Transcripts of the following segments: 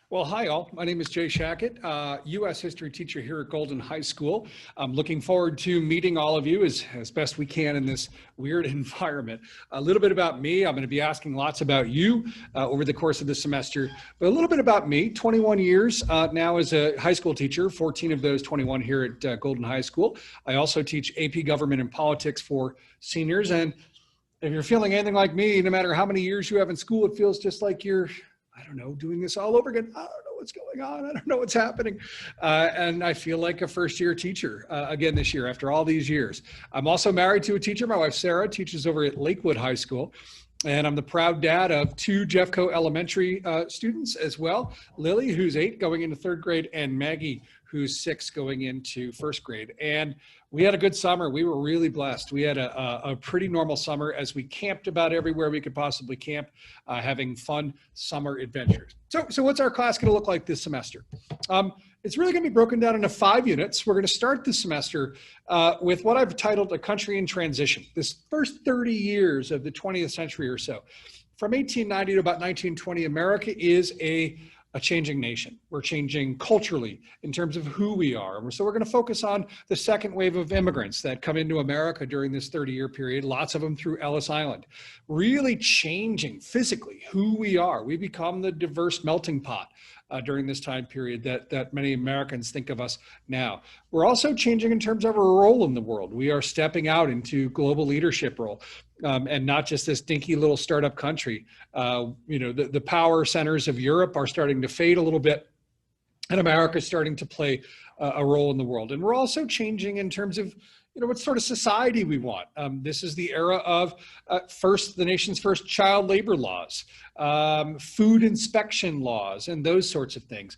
Well, hi all. My name is Jay Shackett, U.S. history teacher here at Golden High School. I'm looking forward to meeting all of you as best we can in this weird environment. A little bit about me. I'm going to be asking lots about you over the course of the semester, but a little bit about me. 21 years now as a high school teacher, 14 of those 21 here at Golden High School. I also teach AP Government and Politics for seniors. And if you're feeling anything like me, no matter how many years you have in school, it feels just like you're, I don't know, doing this all over again. I don't know what's going on. I don't know what's happening. And I feel like a first-year teacher again this year after all these years. I'm also married to a teacher. My wife, Sarah, teaches over at Lakewood High School. And I'm the proud dad of two Jeffco Elementary students as well. Lily, who's 8, going into 3rd grade, and Maggie, who's 6, going into 1st grade. And we had a good summer. We were really blessed. We had a pretty normal summer as we camped about everywhere we could possibly camp, having fun summer adventures. So what's our class going to look like this semester? It's really going to be broken down into 5 units. We're going to start this semester with what I've titled A Country in Transition. This first 30 years of the 20th century or so. From 1890 to about 1920, America is a changing nation. We're changing culturally in terms of who we are. So we're going to focus on the second wave of immigrants that come into America during this 30-year period, lots of them through Ellis Island, really changing physically who we are. We become the diverse melting pot during this time period that many Americans think of us now. We're also changing in terms of our role in the world. We are stepping out into global leadership role. And not just this dinky little startup country. The power centers of Europe are starting to fade a little bit, and America is starting to play a role in the world. And we're also changing in terms of what sort of society we want. This is the era of the nation's first child labor laws, food inspection laws, and those sorts of things.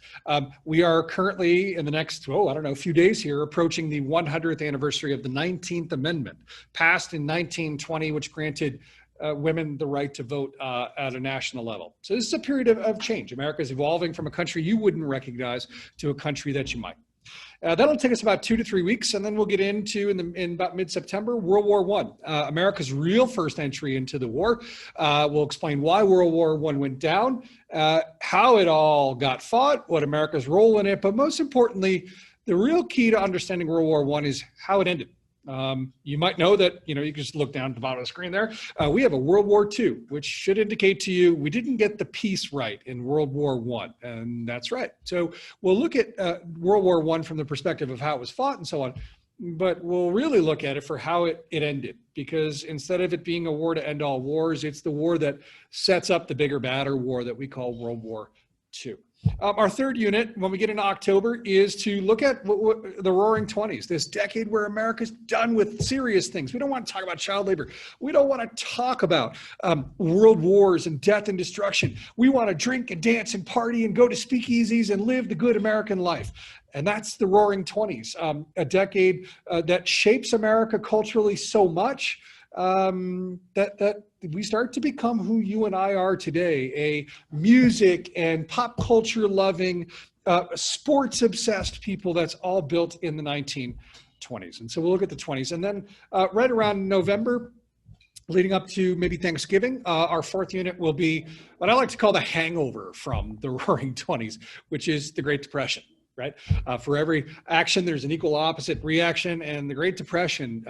We are currently in the next, few days here, approaching the 100th anniversary of the 19th Amendment, passed in 1920, which granted women the right to vote at a national level. So this is a period of change. America is evolving from a country you wouldn't recognize to a country that you might. That'll take us about 2 to 3 weeks, and then we'll get into, in about mid-September, World War I, America's real first entry into the war. We'll explain why World War I went down, how it all got fought, what America's role in it, but most importantly, the real key to understanding World War I is how it ended. You might know that, you can just look down at the bottom of the screen there. We have a World War II, which should indicate to you we didn't get the peace right in World War I, and that's right. So we'll look at World War I from the perspective of how it was fought and so on, but we'll really look at it for how it ended, because instead of it being a war to end all wars, it's the war that sets up the bigger, badder war that we call World War II. Our third unit, when we get into October, is to look at the Roaring 20s, this decade where America's done with serious things. We don't want to talk about child labor. We don't want to talk about world wars and death and destruction. We want to drink and dance and party and go to speakeasies and live the good American life. And that's the Roaring 20s, a decade that shapes America culturally so much that we start to become who you and I are today, a music and pop culture loving, sports obsessed people that's all built in the 1920s. And so we'll look at the 20s. And then right around November, leading up to maybe Thanksgiving, our fourth unit will be what I like to call the hangover from the Roaring 20s, which is the Great Depression. Right? For every action, there's an equal opposite reaction, and the Great Depression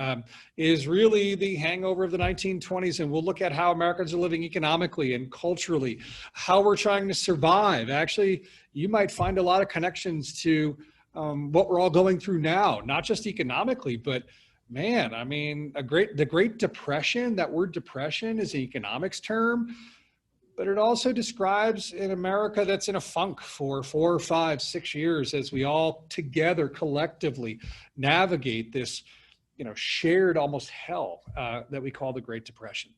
is really the hangover of the 1920s, and we'll look at how Americans are living economically and culturally, how we're trying to survive. Actually, you might find a lot of connections to what we're all going through now, not just economically, but man, I mean, the Great Depression, that word depression is an economics term, but it also describes an America that's in a funk for 4, 5, 6 years as we all together collectively navigate this, shared almost hell that we call the Great Depression.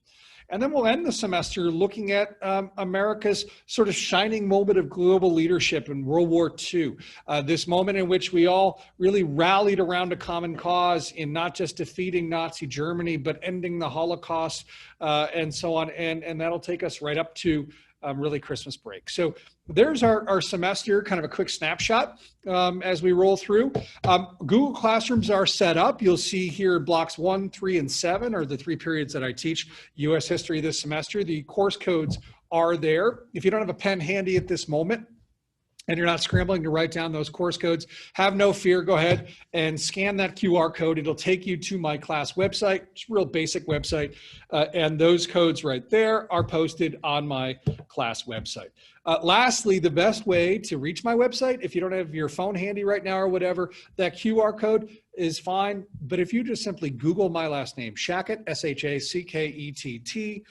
And then we'll end the semester looking at America's sort of shining moment of global leadership in World War II, this moment in which we all really rallied around a common cause in not just defeating Nazi Germany, but ending the Holocaust and so on. And that'll take us right up to really Christmas break. So there's our semester, kind of a quick snapshot as we roll through. Google Classrooms are set up. You'll see here blocks 1, 3, and 7 are the 3 periods that I teach U.S. history this semester. The course codes are there. If you don't have a pen handy at this moment, and you're not scrambling to write down those course codes, have no fear. Go ahead and scan that QR code. It'll take you to my class website. It's a real basic website. And those codes right there are posted on my class website. Lastly, the best way to reach my website, if you don't have your phone handy right now or whatever, that QR code is fine. But if you just simply Google my last name, Shackett, S-H-A-C-K-E-T-T,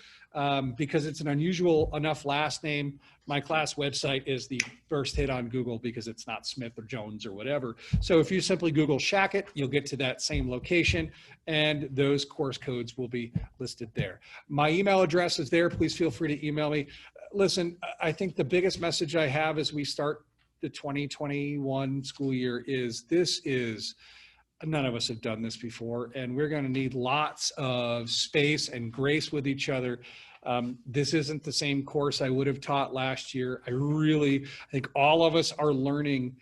because it's an unusual enough last name. My class website is the first hit on Google because it's not Smith or Jones or whatever. So if you simply Google Shackett, you'll get to that same location, and those course codes will be listed there. My email address is there. Please feel free to email me. Listen, I think the biggest message I have as we start the 2021 school year is none of us have done this before, and we're going to need lots of space and grace with each other. This isn't the same course I would have taught last year. I think all of us are learning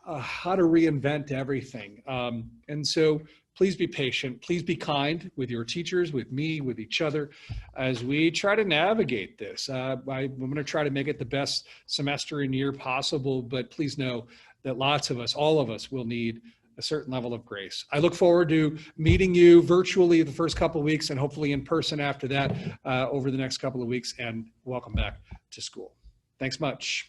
how to reinvent everything. And so please be patient. Please be kind with your teachers, with me, with each other, as we try to navigate this. I'm going to try to make it the best semester and year possible, but please know that lots of us, all of us, will need a certain level of grace. I look forward to meeting you virtually the first couple of weeks and hopefully in person after that over the next couple of weeks, and welcome back to school. Thanks much.